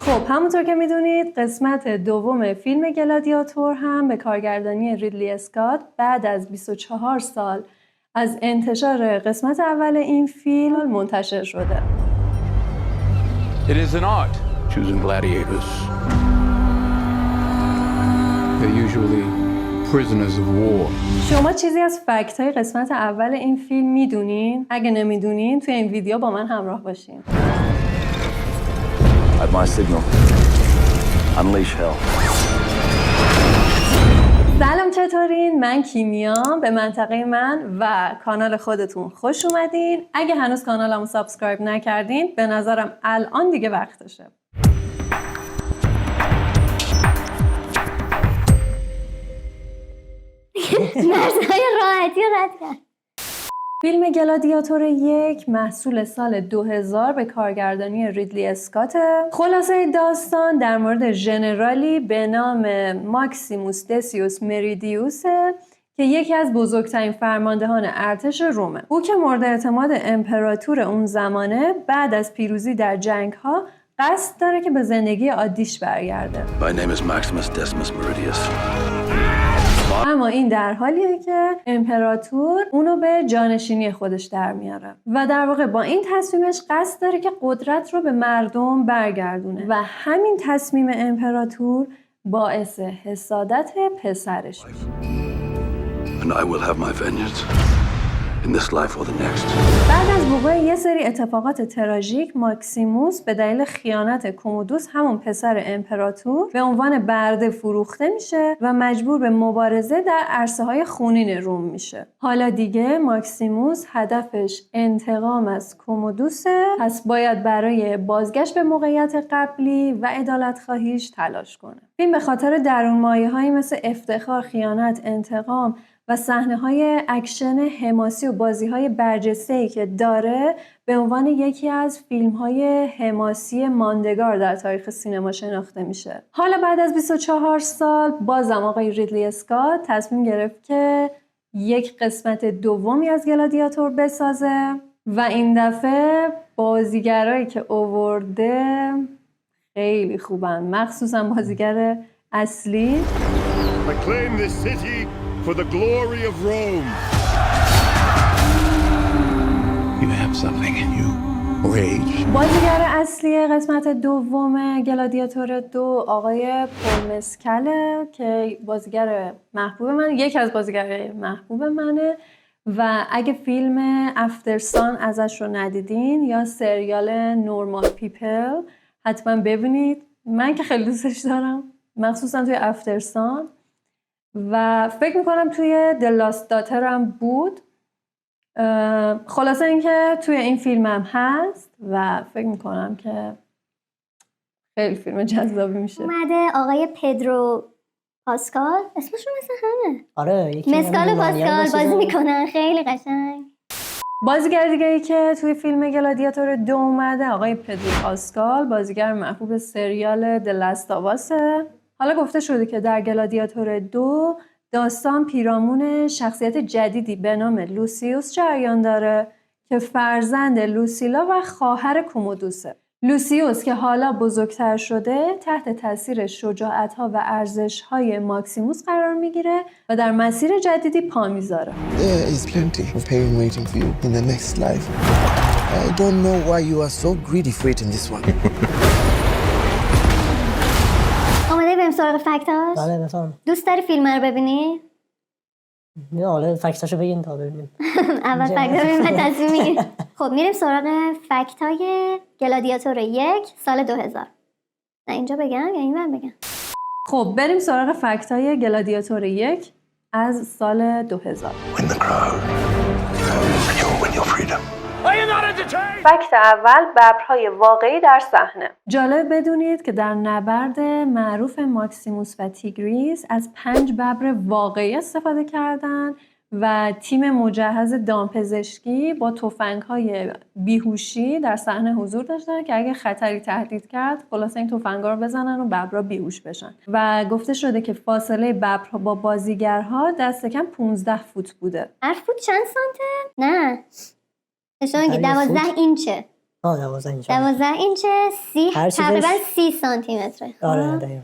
خب همونطور که میدونید قسمت دوم فیلم گلادیاتور هم به کارگردانی ریدلی اسکات بعد از 24 سال از انتشار قسمت اول این فیلم منتشر شده. It is an art choosing gladiators. They're usually prisoners of war. شما چیزی از فکت‌های قسمت اول این فیلم میدونین؟ اگه نمیدونین توی این ویدیو با من همراه باشین. At my signal, unleash hell. سلام چطورین؟ من کیمیام. به منطقه من و کانال خودتون خوش اومدین. اگه هنوز کانالمو سابسکرایب نکردین به نظرم الان دیگه وقتشه. مرزهای راحتی رد کرد. فیلم گلادیاتور 1 محصول سال 2000 به کارگردانی ریدلی اسکاته. خلاصه داستان در مورد ژنرالی به نام ماکسیموس دسیوس مریدیوسه که یکی از بزرگترین فرماندهان ارتش رومه. او که مورد اعتماد امپراتور اون زمانه بعد از پیروزی در جنگ‌ها قصد داره که به زندگی عادیش برگرده. My name is Maximus Decimus Meridius. اما این در حالیه که امپراتور اونو به جانشینی خودش در میاره و در واقع با این تصمیمش قصد داره که قدرت رو به مردم برگردونه و همین تصمیم امپراتور باعث حسادت پسرش میشه. And I will have my vengeance in this life or the next. بعد از وقوع یه سری اتفاقات تراژیک ماکسیموس به دلیل خیانت کومودوس همون پسر امپراتور به عنوان برده فروخته میشه و مجبور به مبارزه در عرصه‌های خونین روم میشه. حالا دیگه ماکسیموس هدفش انتقام از کومودوسه، پس باید برای بازگشت به موقعیت قبلی و عدالت خواهیش تلاش کنه. فیلم به خاطر درونمایه‌هایی مثل افتخار، خیانت، انتقام و صحنه‌های اکشن حماسی و بازی‌های برجسته‌ای که داره به عنوان یکی از فیلم‌های حماسی ماندگار در تاریخ سینما شناخته میشه. حالا بعد از 24 سال بازم آقای ریدلی اسکات تصمیم گرفت که یک قسمت دومی از گلادیاتور بسازه و این دفعه بازیگرایی که آورده خیلی خوبن، مخصوصا بازیگر اصلی. I claim this city for the glory of Rome. You have something in you. Rage. بازیگر اصلی قسمت دوم گلادیاتور 2 آقای پل مسکله که بازیگر محبوب من، یکی از بازیگرای محبوب منه و اگه فیلم افترسان ازش رو ندیدین یا سریال نورمال پیپل حتما ببینید. من که خیلی دوستش دارم، مخصوصا توی افترسان و فکر میکنم توی The Last Daughter هم بود. خلاصه اینکه توی این فیلم هم هست و فکر میکنم که خیلی فیلم جذابی میشه. اومده آقای پدرو پاسکال، اسمشون مثل همه. آره یکی مسکال پاسکال بازی میکنن، خیلی قشنگ. بازیگر دیگه ای که توی فیلم گلادیاتور 2 اومده آقای پدرو پاسکال، بازیگر محبوب سریال The Last of Us. حالا گفته شده که در گلادیاتور 2 داستان پیرامون شخصیت جدیدی به نام لوسیوس جریان داره که فرزند لوسیلا و خواهر کومودوسه. لوسیوس که حالا بزرگتر شده تحت تاثیر شجاعت‌ها و ارزش‌های ماکسیموس قرار میگیره و در مسیر جدیدی پا میذاره. There is plenty of pain waiting for you in the next life. I don't know why you are so greedy for it in this one. آماده بریم سراغ فکتاش؟ بله بفرم. دوست داری فیلم رو ببینی؟ نه حالا فکتاشو بگین تا ببینیم. اول فکتا ببینیم بعد تصمیم میگیریم. خب میریم سراغ فکتای گلادیاتور 1 سال 2000. نه اینجا بگم یا اینور بگم؟ خب بریم سراغ فکتای گلادیاتور 1 از سال 2000. Win the crowd. And you'll win your freedom. فکت اول، ببرهای واقعی در صحنه. جالب بدونید که در نبرد معروف ماکسیموس و تیگریس از 5 ببر واقعی استفاده کردن و تیم مجهز دامپزشکی با تفنگ‌های بیهوشی در صحنه حضور داشتن که اگه خطری تهدید کرد خلاصه این تفنگ‌ها رو بزنن و ببرها بیهوش بشن و گفته شده که فاصله ببرها با بازیگرها دست کم 15 فوت بوده. هر فوت چند سانته؟ نه شما میگی 12 اینچه. 12 اینچ. 12 اینچ، هر چیزش- تقریبا 30 سانتی متره. آره دقیقاً.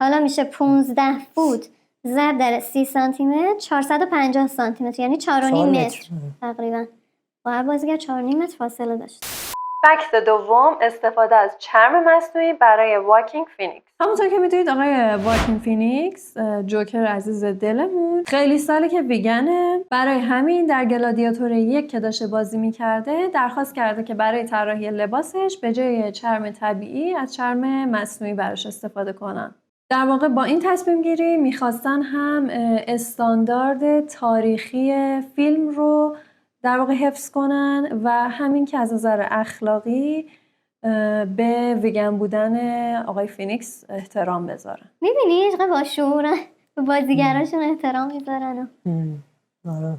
حالا میشه 15 فوت ضرب در 30 سانتی متر 450 سانتی متر، یعنی 4.5 متر تقریبا. با هر بازیگر 4.5 متر فاصله داشت. فکت دوم، استفاده از چرم مصنوعی برای واکینگ فینیکس. همونطور که میدونید آقای واکینگ فینیکس، جوکر عزیز دلمون، خیلی ساله که ویگنه. برای همین در گلادیاتور 1 که داشته بازی میکرده درخواست کرده که برای طراحی لباسش به جای چرم طبیعی از چرم مصنوعی براش استفاده کنن. در واقع با این تصمیم گیری میخواستن هم استاندارد تاریخی فیلم رو در واقع حفظ کنن و همین که از نظر اخلاقی به ویگن بودن آقای فینیکس احترام بذارن. میبینی چقدر با شعورن، به بازیگراشون احترام میذارن. آره.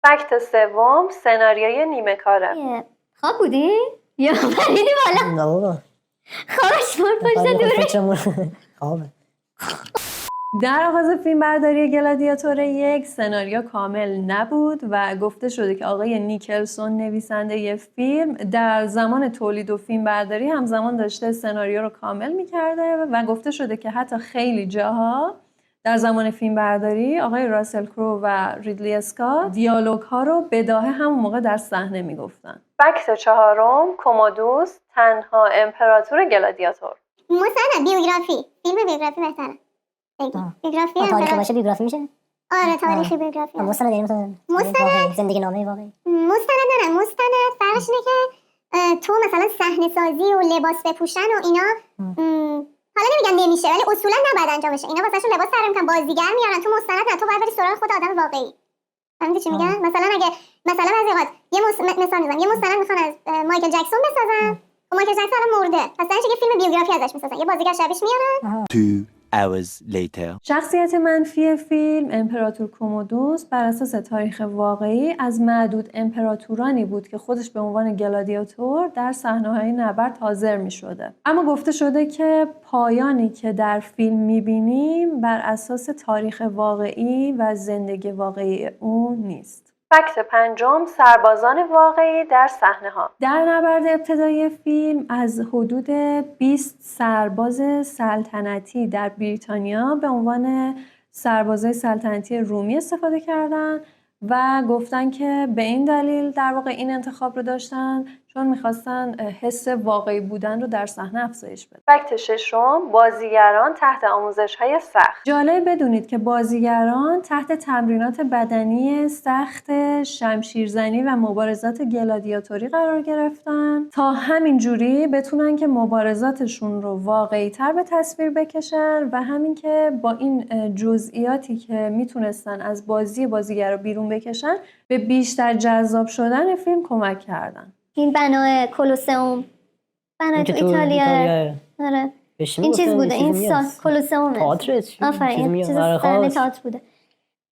فکت سوم، سناریوی نیمه کاره. خواب بودی؟ یا پریدی بالا؟ نه بابا. خوابش برد پشت دوره. خوابه. در آغاز فیلم برداری گلادیاتور 1 سناریو کامل نبود و گفته شده که آقای نیکلسون نویسنده فیلم در زمان تولید و فیلم برداری همزمان داشته سناریو رو کامل می‌کرده و گفته شده که حتی خیلی جاها در زمان فیلم برداری آقای راسل کرو و ریدلی اسکات دیالوگ ها رو بداهه همون موقع در صحنه میگفتن. فکت چهارم، کومودوس تنها امپراتور گلادیاتور. مستند بیوگرافی، فیلم بیوگرافی بهتره. بیوگرافی تاریخی باشه بیوگرافی میشه؟ آره تاریخی بیوگرافی. مستند یعنی مستند زندگی نامه واقعی. مستند نه، مستند فرقش اینه که تو مثلا صحنه سازی و لباس بپوشن و اینا حالا نمیگم نمیشه ولی اصولا نباید انجام بشه. اینا واسهشون لباس طراحی میکنن، بازیگر میارن. تو مستند نه، تو باید بری سراغ خود آدم واقعی. فهمیدی چی میگم؟ مثلا اگه مثلا بعضی وقت مثال میزنم یه مستند میخوان از مایکل جکسون بسازن، مایکل جکسون الان مرده، پس درش یه فیلم بیوگرافی ازش میسازن، یه بازیگر شبیهش میارن. 2 hours later. شخصیت منفی فیلم امپراتور کومودوس بر اساس تاریخ واقعی از معدود امپراتورانی بود که خودش به عنوان گلادیاتور در صحنه‌های نبرد حاضر می‌شده. اما گفته شده که پایانی که در فیلم می‌بینیم بر اساس تاریخ واقعی و زندگی واقعی اون نیست. فکت پنجم، سربازان واقعی در صحنه‌ها. در نبرد ابتدایی فیلم از حدود 20 سرباز سلطنتی در بریتانیا به عنوان سربازای سلطنتی رومی استفاده کردن و گفتن که به این دلیل در واقع این انتخاب رو داشتن چون میخواستن حس واقعی بودن رو در صحنه افزایش بدن. فکت ششم، بازیگران تحت آموزش‌های سخت. جالب بدونید که بازیگران تحت تمرینات بدنی سخت شمشیرزنی و مبارزات گلادیاتوری قرار گرفتن تا همین جوری بتونن که مبارزاتشون رو واقعی‌تر به تصویر بکشن و همین که با این جزئیاتی که میتونستن از بازی بازیگر رو بیرون بکشن به بیشتر جذاب شدن فیلم کمک کردن. این بنای کولوسئوم، بنای تو ایتالیا. آره این چیز بوده، این سال کولوسئومه. آفرین، چیز صحنه تئاتر بوده.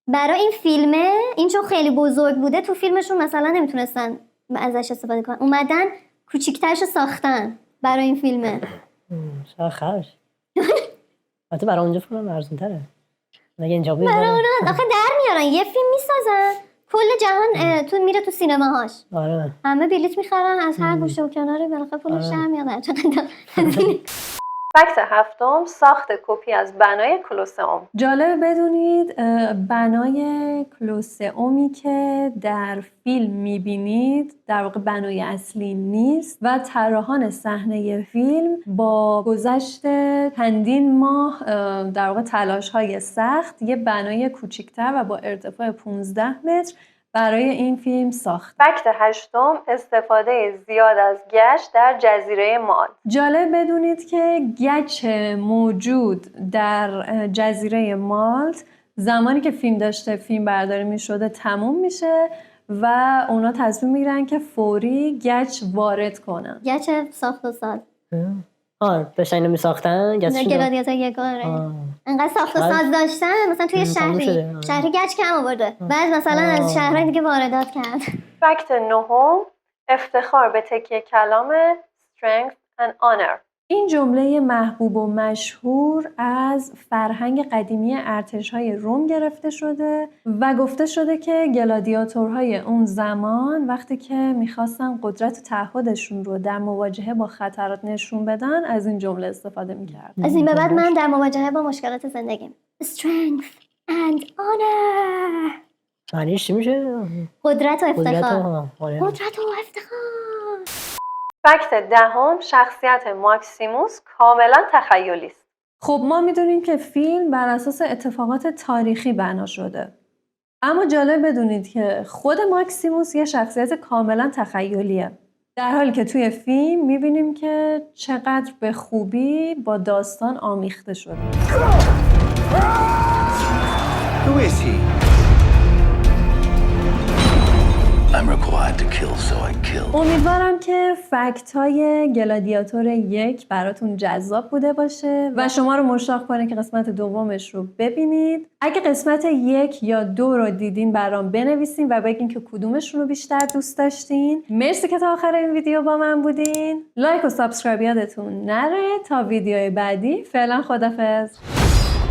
برای این فیلمه این چون خیلی بزرگ بوده تو فیلمشون مثلا نمیتونستن ازش استفاده کنن، اومدن کوچیک‌ترش ساختن برای این فیلمه. خرج. البته برای اونجا فیلم ارزان‌تره. مگه اینجا بود؟ برای اونا آخه در میارن یه فیلم میسازن کل جهان تو میره تو سینماهاش. آره. همه بلیط میخرن از هر گوشه و کناری، بالاخره پولش در میاد. چقدر فکت هفتم، ساخت کپی از بنای کولوسئوم. جالب بدونید بنای کولوسئومی که در فیلم میبینید در واقع بنای اصلی نیست و طراحان صحنه فیلم با گذشت چندین ماه در واقع تلاش‌های سخت یه بنای کوچیک‌تر و با ارتفاع 15 متر برای این فیلم ساخت. فکت هشتم، استفاده زیاد از گچ در جزیره مالت. جالب بدونید که گچ موجود در جزیره مالت زمانی که فیلم داشته فیلم برداری می شده تموم میشه و اونا تصمیم میگیرن که فوری گچ وارد کنن. گچ ساخت و ساز. داشتن اینو میساختن گلادیاتور یگاره انقدر ساخت و ساز داشتن مثلا توی شهری گچ کم آورده بعد مثلا از شهرهای دیگه واردات کرد. فکت نهم، افتخار به تکیه کلام strength and honor. این جمله محبوب و مشهور از فرهنگ قدیمی ارتش‌های روم گرفته شده و گفته شده که گلادیاتورهای اون زمان وقتی که میخواستن قدرت و تعهدشون رو در مواجهه با خطرات نشون بدن از این جمله استفاده میکردن. از این به بعد من در مواجهه با مشکلات زندگیم strength and honor معنیش چی میشه؟ قدرت و قدرت افتخار و آره. قدرت و افتخار. فکت دهم، شخصیت ماکسیموس کاملا تخیلی است. خب ما میدونیم که فیلم بر اساس اتفاقات تاریخی بنا شده. اما جالب بدونید که خود ماکسیموس یه شخصیت کاملا تخیلیه. در حالی که توی فیلم میبینیم که چقدر به خوبی با داستان آمیخته شده. Who is he? I'm required to kill, so I kill. امیدوارم که فکت های گلادیاتور 1 براتون جذاب بوده باشه و شما رو مشتاق کنه که قسمت دومش رو ببینید. اگه قسمت 1 یا 2 رو دیدین برام بنویسین و بگین که کدومشون رو بیشتر دوست داشتین. مرسی که تا آخر این ویدیو با من بودین. لایک و سابسکرایب یادتون نره. تا ویدیوی بعدی فعلا خدافظ.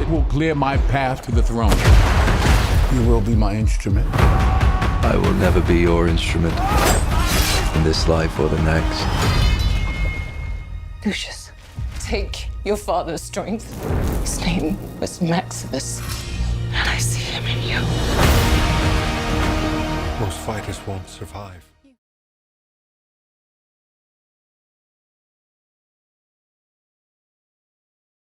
It will clear my path to the throne. You will be my instrument. I will never be your instrument in this life or the next. Lucius, take your father's strength. His name was Maximus, and I see him in you. Most fighters won't survive.